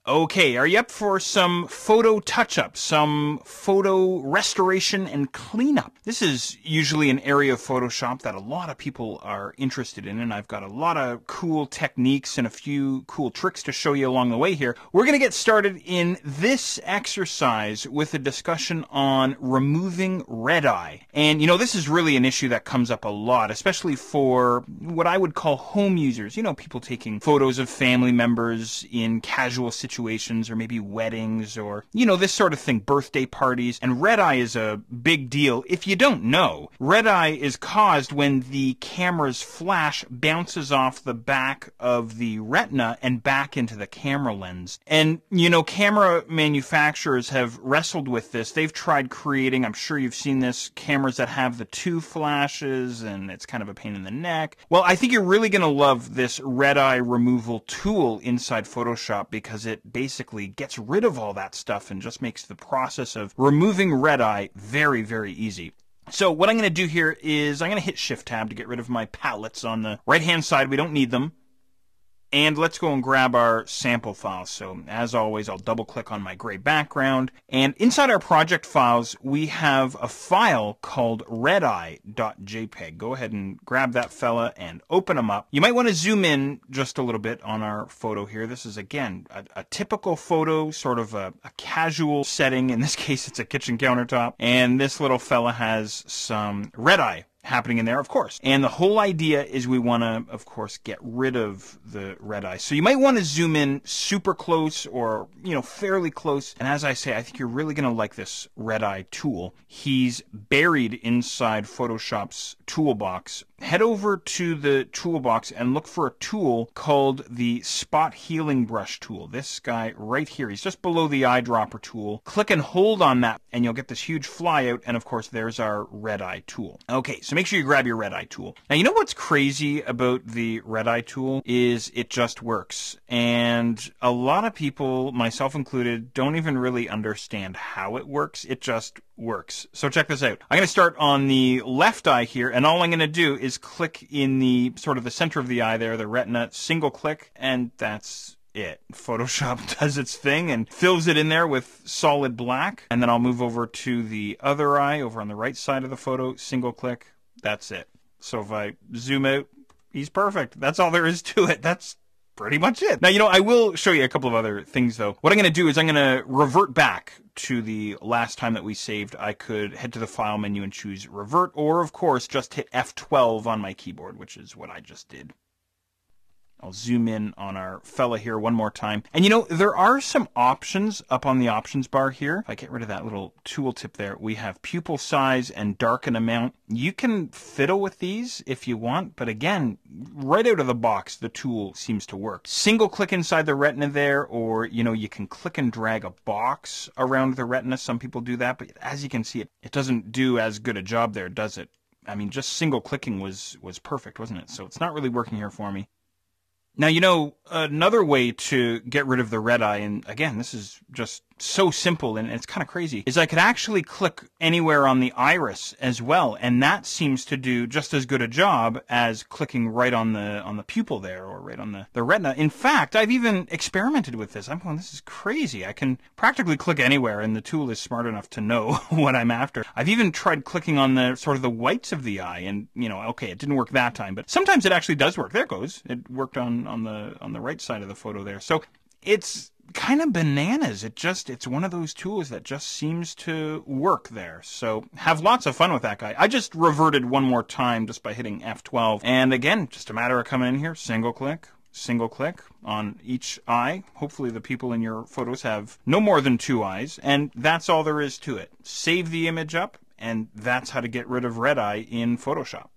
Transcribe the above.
Okay, are you up for some photo touch-up, some photo restoration and cleanup? This is usually an area of Photoshop that a lot of people are interested in, and I've got a lot of cool techniques and a few cool tricks to show you along the way here. We're going to get started in this exercise with a discussion on removing red eye. And, this is really an issue that comes up a lot, especially for what I would call home users. People taking photos of family members in casual situations or maybe weddings or, this sort of thing, birthday parties. And red eye is a big deal. If you don't know, red eye is caused when the camera's flash bounces off the back of the retina and back into the camera lens. And, camera manufacturers have wrestled with this. They've tried creating, I'm sure you've seen this, cameras that have the two flashes, and it's kind of a pain in the neck. Well, I think you're really going to love this red eye removal tool inside Photoshop because it basically gets rid of all that stuff and just makes the process of removing red eye very, very easy. So what I'm going to do here is I'm going to hit Shift-Tab to get rid of my palettes on the right-hand side. We don't need them. And let's go and grab our sample files. So as always, I'll double click on my gray background. And inside our project files, we have a file called redeye.jpg. Go ahead and grab that fella and open them up. You might want to zoom in just a little bit on our photo here. This is, again, a typical photo, sort of a casual setting. In this case, it's a kitchen countertop. And this little fella has some red eye happening in there, of course. And the whole idea is we want to, of course, get rid of the red eye. So you might want to zoom in super close or, fairly close. And as I say, I think you're really going to like this red eye tool. He's buried inside Photoshop's toolbox. Head over to the toolbox and look for a tool called the Spot Healing Brush tool. This guy right here, he's just below the eyedropper tool. Click and hold on that and you'll get this huge flyout, and of course there's our red eye tool. Okay, so make sure you grab your red eye tool. Now, you know what's crazy about the red eye tool is it just works. And a lot of people, myself included, don't even really understand how it works. It just works. So check this out. I'm going to start on the left eye here, and all I'm going to do is click in the sort of the center of the eye there, the retina, single click, and that's it. Photoshop does its thing and fills it in there with solid black. And then I'll move over to the other eye over on the right side of the photo, single click, that's it. So if I zoom out, he's perfect. That's all there is to it. That's pretty much it. Now, I will show you a couple of other things, though. What I'm going to do is I'm going to revert back to the last time that we saved. I could head to the File menu and choose Revert, or, of course, just hit F12 on my keyboard, which is what I just did. I'll zoom in on our fella here one more time. And there are some options up on the options bar here. If I get rid of that little tooltip there, we have pupil size and darken amount. You can fiddle with these if you want, but again, right out of the box, the tool seems to work. Single click inside the retina there, or, you can click and drag a box around the retina. Some people do that, but as you can see, it doesn't do as good a job there, does it? I mean, just single clicking was perfect, wasn't it? So it's not really working here for me. Now, another way to get rid of the red eye, and again, this is just so simple and it's kind of crazy, is I could actually click anywhere on the iris as well, and that seems to do just as good a job as clicking right on the pupil there or right on the retina. In fact, I've even experimented with this. I'm going, this is crazy. I can practically click anywhere, and the tool is smart enough to know what I'm after. I've even tried clicking on the sort of the whites of the eye, and okay, it didn't work that time, but sometimes it actually does work. There it goes. It worked on the right side of the photo there. So it's kind of bananas. It's one of those tools that just seems to work there. So have lots of fun with that guy. I just reverted one more time just by hitting F12. And again, just a matter of coming in here, single click on each eye. Hopefully the people in your photos have no more than two eyes. And that's all there is to it. Save the image up, and that's how to get rid of red eye in Photoshop.